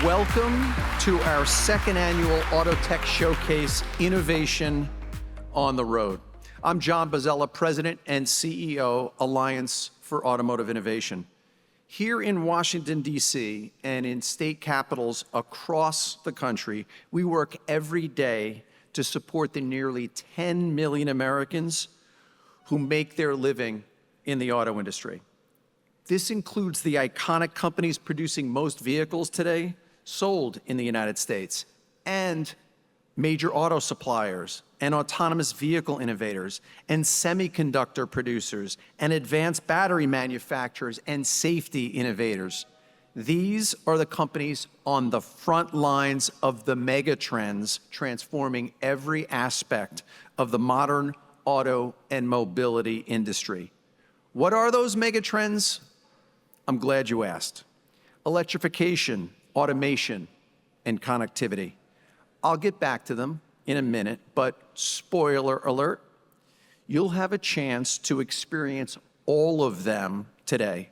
Welcome to our second annual Auto Tech Showcase, Innovation on the Road. I'm John Bozzella, President and CEO, Alliance for Automotive Innovation. Here in Washington, D.C., and in state capitals across the country, we work every day to support the nearly 10 million Americans who make their living in the auto industry. This includes the iconic companies producing most vehicles today sold in the United States, and major auto suppliers, and autonomous vehicle innovators, and semiconductor producers, and advanced battery manufacturers, and safety innovators. These are the companies on the front lines of the mega trends transforming every aspect of the modern auto and mobility industry. What are those mega trends? I'm glad you asked. Electrification, automation, and connectivity. I'll get back to them in a minute, but spoiler alert, you'll have a chance to experience all of them today.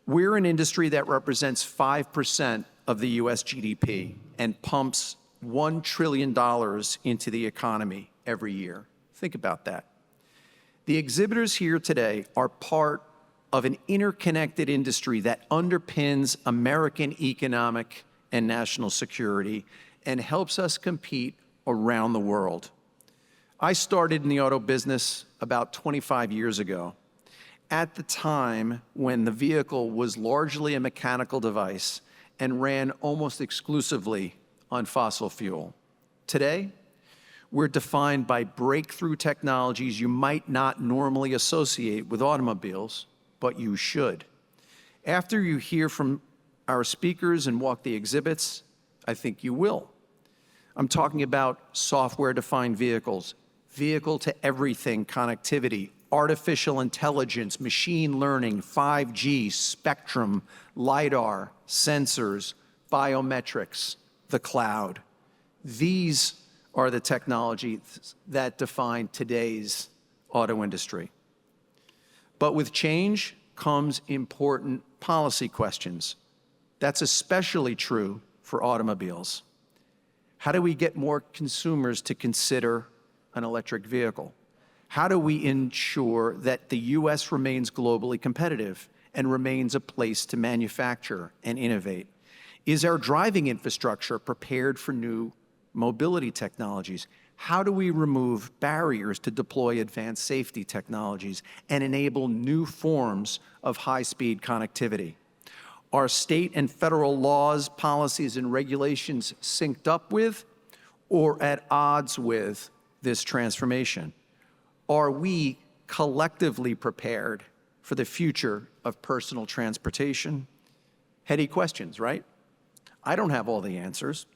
We're an industry that represents 5% of the US GDP and pumps $1 trillion into the economy every year. Think about that. The exhibitors here today are part of an interconnected industry that underpins American economic and national security and helps us compete around the world. I started in the auto business about 25 years ago, at the time when the vehicle was largely a mechanical device and ran almost exclusively on fossil fuel. Today, we're defined by breakthrough technologies you might not normally associate with automobiles, but you should. After you hear from our speakers and walk the exhibits, I think you will. I'm talking about software-defined vehicles, vehicle-to-everything connectivity, artificial intelligence, machine learning, 5G, spectrum, LiDAR, sensors, biometrics, the cloud. These are the technologies that define today's auto industry. But with change comes important policy questions. That's especially true for automobiles. How do we get more consumers to consider an electric vehicle? How do we ensure that the US remains globally competitive and remains a place to manufacture and innovate? Is our driving infrastructure prepared for new mobility technologies? How do we remove barriers to deploy advanced safety technologies and enable new forms of high-speed connectivity? Are state and federal laws, policies, and regulations synced up with or at odds with this transformation? Are we collectively prepared for the future of personal transportation? Heady questions, right? I don't have all the answers.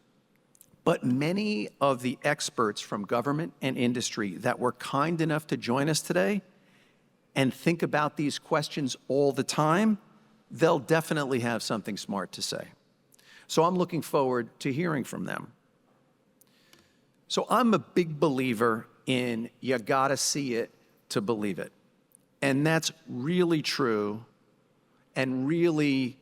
But many of the experts from government and industry that were kind enough to join us today and think about these questions all the time, they'll definitely have something smart to say. So I'm looking forward to hearing from them. So I'm a big believer in you gotta see it to believe it. And that's really true and really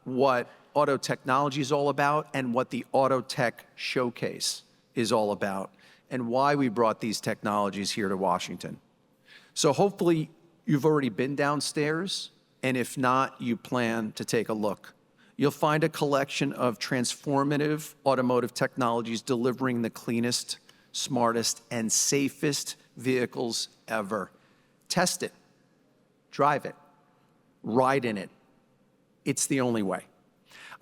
what auto technology is all about and what the Auto Tech Showcase is all about and why we brought these technologies here to Washington. So hopefully you've already been downstairs, and if not, you plan to take a look. You'll find a collection of transformative automotive technologies delivering the cleanest, smartest, and safest vehicles ever. Test it, drive it, ride in it. It's the only way.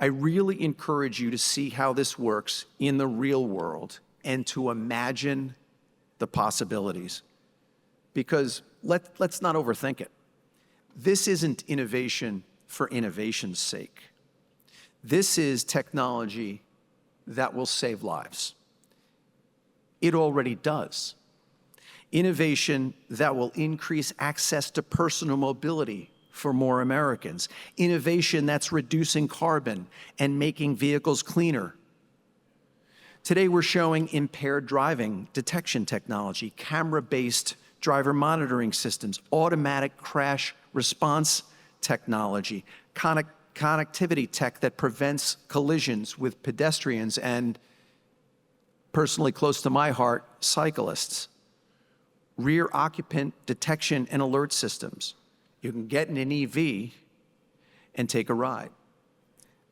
I really encourage you to see how this works in the real world and to imagine the possibilities. Because let's not overthink it. This isn't innovation for innovation's sake. This is technology that will save lives. It already does. Innovation that will increase access to personal mobility for more Americans. Innovation that's reducing carbon and making vehicles cleaner. Today we're showing impaired driving detection technology, camera-based driver monitoring systems, automatic crash response technology, connectivity tech that prevents collisions with pedestrians and, personally close to my heart, cyclists. Rear occupant detection and alert systems. You can get in an EV and take a ride.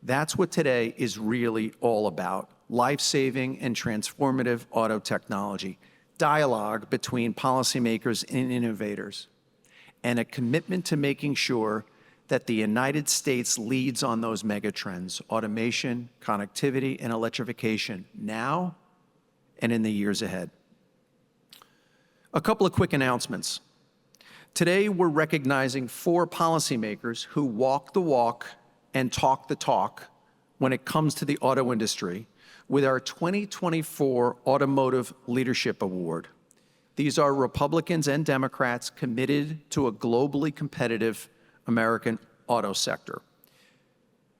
That's what today is really all about: life-saving and transformative auto technology, dialogue between policymakers and innovators, and a commitment to making sure that the United States leads on those megatrends: automation, connectivity, and electrification, now and in the years ahead. A couple of quick announcements. Today, we're recognizing 4 policymakers who walk the walk and talk the talk when it comes to the auto industry with our 2024 Automotive Leadership Award. These are Republicans and Democrats committed to a globally competitive American auto sector.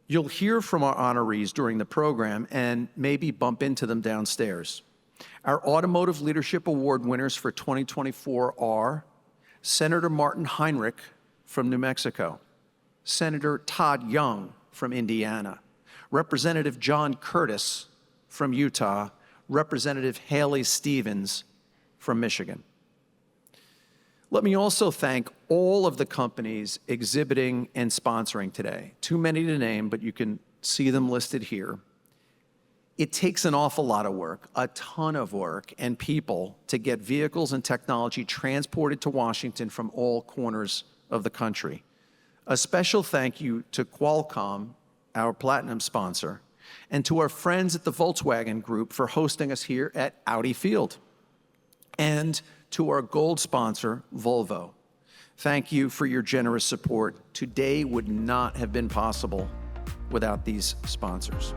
You'll hear from our honorees during the program and maybe bump into them downstairs. Our Automotive Leadership Award winners for 2024 are Senator Martin Heinrich from New Mexico, Senator Todd Young from Indiana, Representative John Curtis from Utah, Representative Haley Stevens from Michigan. Let me also thank all of the companies exhibiting and sponsoring today. Too many to name, but you can see them listed here. It takes an awful lot of work, a ton of work, and people to get vehicles and technology transported to Washington from all corners of the country. A special thank you to Qualcomm, our platinum sponsor, and to our friends at the Volkswagen Group for hosting us here at Audi Field, and to our gold sponsor, Volvo. Thank you for your generous support. Today would not have been possible without these sponsors.